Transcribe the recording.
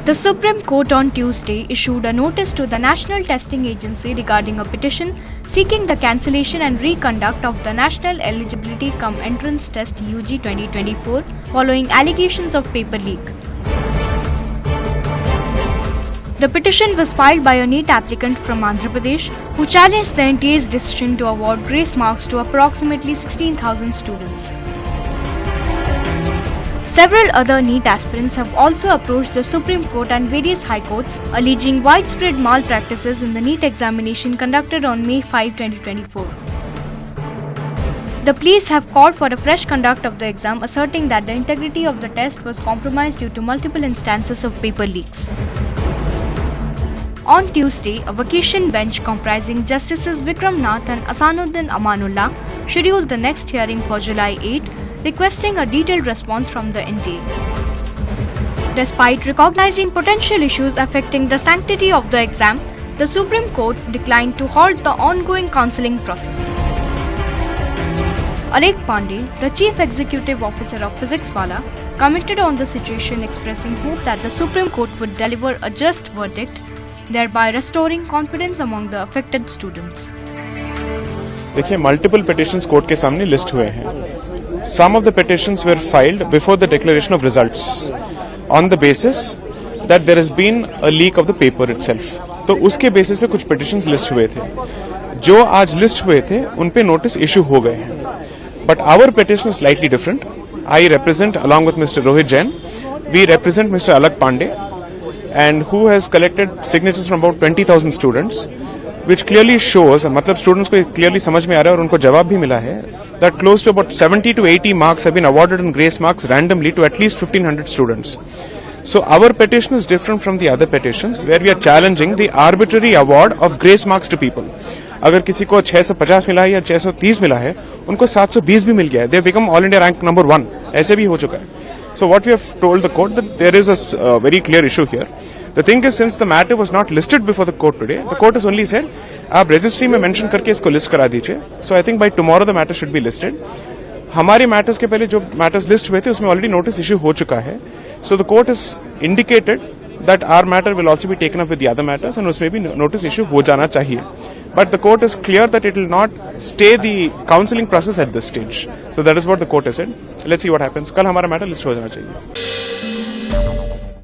The Supreme Court on Tuesday issued a notice to the National Testing Agency regarding a petition seeking the cancellation and reconduct of the National Eligibility Cum Entrance Test UG 2024 following allegations of paper leak. The petition was filed by a NEET applicant from Andhra Pradesh who challenged the NTA's decision to award grace marks to approximately 16,000 students. Several other NEET aspirants have also approached the Supreme Court and various high courts, alleging widespread malpractices in the NEET examination conducted on May 5, 2024. The police have called for a fresh conduct of the exam, asserting that the integrity of the test was compromised due to multiple instances of paper leaks. On Tuesday, a vacation bench comprising Justices Vikram Nath and Asanuddin Amanullah scheduled the next hearing for July 8, requesting a detailed response from the NTA. Despite recognizing potential issues affecting the sanctity of the exam, the Supreme Court declined to halt the ongoing counselling process. Alek Pandey, the Chief Executive Officer of PhysicsWallah, commented on the situation, expressing hope that the Supreme Court would deliver a just verdict, thereby restoring confidence among the affected students. देखिए, multiple petitions court के सामने list हुए हैं. Some of the petitions were filed before the declaration of results on the basis that there has been a leak of the paper itself. तो उसके basis पे कुछ petitions list हुए थे. जो आज लिस्ट हुए थे उन पे नोटिस इशू हो गए हैं. But our petition is slightly different. I represent, along with Mr. Rohit Jain, we represent Mr. Alak Pandey, and who has collected signatures from about 20,000 students, which clearly shows, मतलब students को clearly समझ में आ रहा है और उनको जवाब भी मिला है, that close to about 70 to 80 marks have been awarded in grace marks randomly to at least 1,500 students. So our petition is different from the other petitions where we are challenging the arbitrary award of grace marks to people. अगर किसी को 650 मिला है या 630 मिला है, उनको 720 भी मिल गया है. They have become all India rank number 1. ऐसे भी हो चुका है. So what we have told the court that there is a very clear issue here. The thing is, since the matter was not listed before the court today, the court has only said, आप registry में mention करके इसको list करा दीजिए. So I think by tomorrow the matter should be listed. हमारे matters के पहले जो matters list हुए थे उसमें already notice issue हो चुका है. So the court has indicated that our matter will also be taken up with the other matters and उसमें भी notice issue हो जाना चाहिए. But the court is clear that it will not stay the counselling process at this stage. So that is what the court has said. Let's see what happens. कल हमारा matter list हो जाना चाहिए.